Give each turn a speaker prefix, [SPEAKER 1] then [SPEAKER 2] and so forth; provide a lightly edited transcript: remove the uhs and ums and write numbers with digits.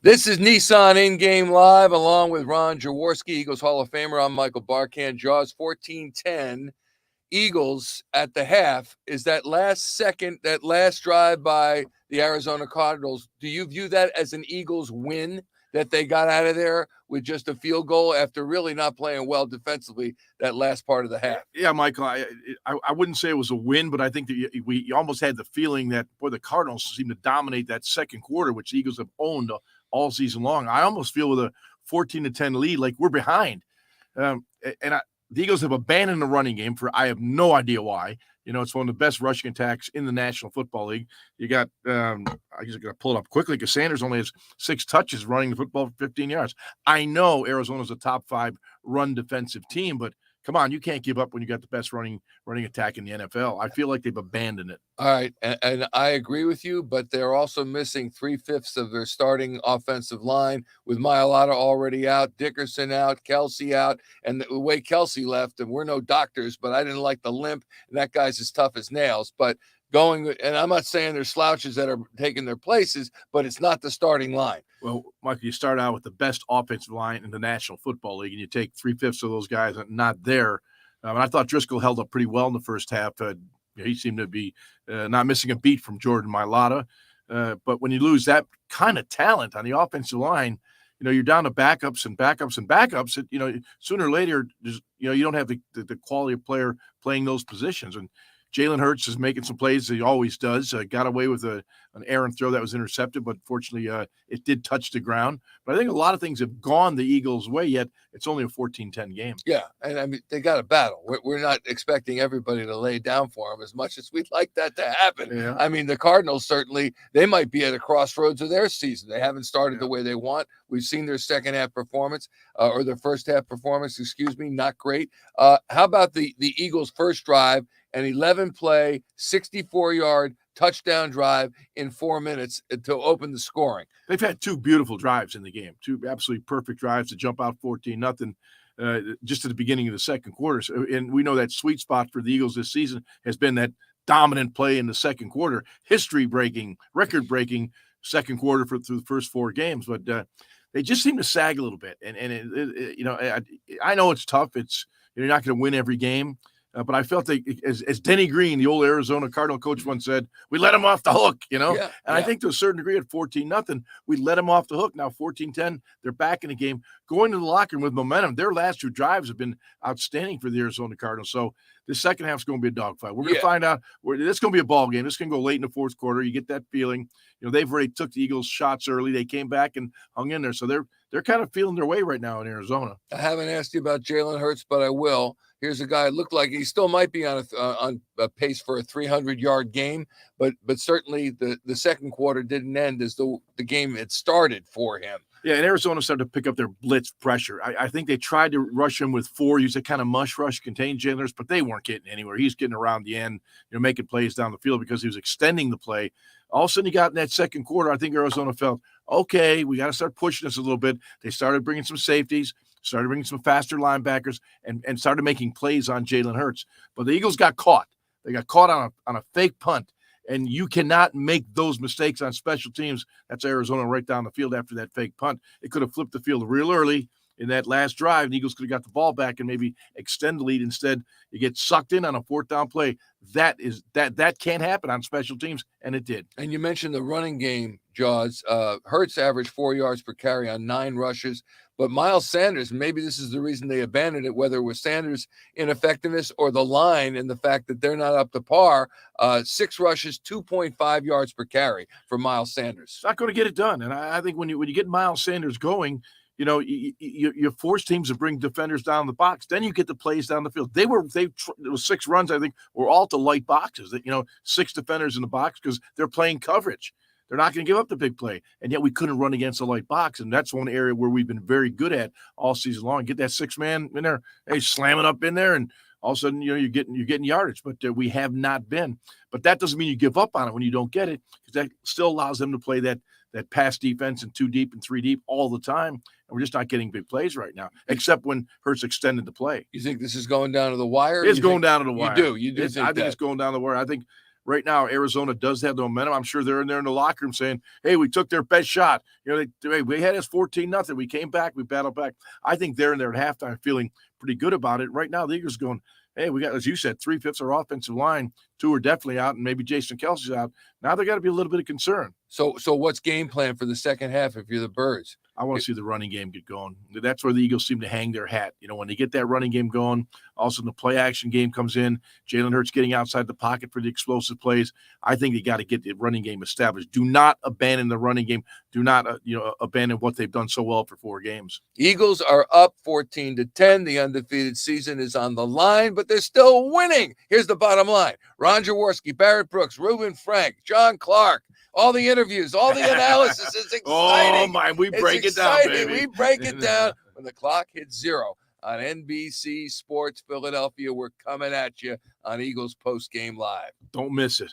[SPEAKER 1] This is Nissan In-Game Live along with Ron Jaworski, Eagles Hall of Famer. I'm Michael Barkann. Jaws 14-10. Eagles at the half. Is that last second, that last drive by the Arizona Cardinals, do you view that as an Eagles win that they got out of there with just a field goal after really not playing well defensively that last part of the half?
[SPEAKER 2] Yeah, Michael, I wouldn't say it was a win, but I think that we almost had the feeling that, boy, the Cardinals seemed to dominate that second quarter, which the Eagles have owned all season long. I almost feel with a 14-10 lead, like we're behind. The Eagles have abandoned the running game for I have no idea why. You know, it's one of the best rushing attacks in the National Football League. You got, I guess I'm going to pull it up quickly because Sanders only has 6 touches running the football for 15 yards. I know Arizona's a top 5 run defensive team, but come on, you can't give up when you got the best running attack in the NFL. I feel like they've abandoned it.
[SPEAKER 1] All right, and I agree with you, but they're also missing 3/5 of their starting offensive line with Mailata already out, Dickerson out, Kelsey out, and the way Kelsey left, and we're no doctors, but I didn't like the limp, and that guy's as tough as nails. But and I'm not saying there's slouches that are taking their places, but it's not the starting line.
[SPEAKER 2] Well, Michael, you start out with the best offensive line in the National Football League, and you take 3/5 of those guys not there. And I thought Driscoll held up pretty well in the first half. He seemed to be not missing a beat from Jordan Mailata. But when you lose that kind of talent on the offensive line, you're down to backups and backups and backups. Sooner or later, you don't have the quality of player playing those positions. And Jalen Hurts is making some plays as he always does. Got away with an errant throw that was intercepted, but fortunately it did touch the ground. But I think a lot of things have gone the Eagles' way, yet it's only a 14-10 game.
[SPEAKER 1] Yeah, and I mean, they got a battle. We're not expecting everybody to lay down for them as much as we'd like that to happen.
[SPEAKER 2] Yeah.
[SPEAKER 1] I mean, the Cardinals certainly, they might be at a crossroads of their season. They haven't started the way they want. We've seen their second half performance, or their first half performance, not great. How about the Eagles' first drive, an 11-play, 64-yard touchdown drive in 4 minutes to open the scoring?
[SPEAKER 2] They've had 2 beautiful drives in the game, 2 absolutely perfect drives to jump out 14-0 just at the beginning of the second quarter. So, and we know that sweet spot for the Eagles this season has been that dominant play in the second quarter, history-breaking, record-breaking second quarter through the first 4 games. But they just seem to sag a little bit. And I know it's tough. You're not going to win every game. But I felt that as Denny Green, the old Arizona Cardinal coach, once said, we let him off the hook,
[SPEAKER 1] Yeah,
[SPEAKER 2] I think to a certain degree at 14-0, we let him off the hook. Now 14-10, they're back in the game, going to the locker room with momentum. Their last 2 drives have been outstanding for the Arizona Cardinals. So the second half is going to be a dogfight. We're going to find out. It's going to be a ball game. It's going to go late in the fourth quarter. You get that feeling. They've already took the Eagles shots early. They came back and hung in there. So they're kind of feeling their way right now in Arizona.
[SPEAKER 1] I haven't asked you about Jalen Hurts, but I will. Here's a guy looked like he still might be on a pace for a 300-yard game, but certainly the second quarter didn't end as though the game had started for him.
[SPEAKER 2] Yeah, and Arizona started to pick up their blitz pressure. I think they tried to rush him with 4, use a kind of mush rush, contain Jalen Hurts, but they weren't getting anywhere. He's getting around the end, making plays down the field because he was extending the play. All of a sudden, he got in that second quarter. I think Arizona felt, okay, we got to start pushing this a little bit. They started bringing some safeties, started bringing some faster linebackers, and started making plays on Jalen Hurts. But the Eagles got caught. They got caught on a fake punt. And you cannot make those mistakes on special teams. That's Arizona right down the field after that fake punt. It could have flipped the field real early in that last drive. The Eagles could have got the ball back and maybe extend the lead. Instead, you get sucked in on a 4th down play. That can't happen on special teams, and it did.
[SPEAKER 1] And you mentioned the running game, Jaws. Hurts averaged 4 yards per carry on 9 rushes. But Miles Sanders, maybe this is the reason they abandoned it, whether it was Sanders' ineffectiveness or the line and the fact that they're not up to par. 6 rushes, 2.5 yards per carry for Miles Sanders.
[SPEAKER 2] It's not going to get it done. And I think when you get Miles Sanders going, you force teams to bring defenders down the box. Then you get the plays down the field. It was 6 runs, I think, were all to light boxes. That 6 defenders in the box because they're playing coverage. They're not going to give up the big play, and yet we couldn't run against a light box, and that's one area where we've been very good at all season long. Get that 6-man in there, slam it up in there, and all of a sudden, you're getting yardage. But we have not been. But that doesn't mean you give up on it when you don't get it, because that still allows them to play that pass defense and 2 deep and 3 deep all the time. And we're just not getting big plays right now, except when Hurts extended the play.
[SPEAKER 1] You think this is going down to the wire?
[SPEAKER 2] It's going down to the wire.
[SPEAKER 1] You do.
[SPEAKER 2] I think it's going down the wire. I think right now Arizona does have the momentum. I'm sure they're in there in the locker room saying, hey, we took their best shot. We had us 14-0. We came back. We battled back. I think they're in there at halftime feeling pretty good about it. Right now, the Eagles going, hey, we got, as you said, 3/5 of our offensive line. 2 are definitely out, and maybe Jason Kelsey's out. Now they got to be a little bit of concern.
[SPEAKER 1] So what's game plan for the second half if you're the Birds?
[SPEAKER 2] I want to see the running game get going. That's where the Eagles seem to hang their hat. When they get that running game going, also the play action game comes in, Jalen Hurts getting outside the pocket for the explosive plays. I think they got to get the running game established. Do not abandon the running game. Do not, abandon what they've done so well for 4 games.
[SPEAKER 1] Eagles are up 14-10. The undefeated season is on the line, but they're still winning. Here's the bottom line. Ron Jaworski, Barrett Brooks, Reuben Frank, John Clark, all the interviews, all the analysis is exciting.
[SPEAKER 2] Oh, my, we break it down, baby.
[SPEAKER 1] We break it down. When the clock hits 0 on NBC Sports Philadelphia, we're coming at you on Eagles Post Game Live.
[SPEAKER 2] Don't miss it.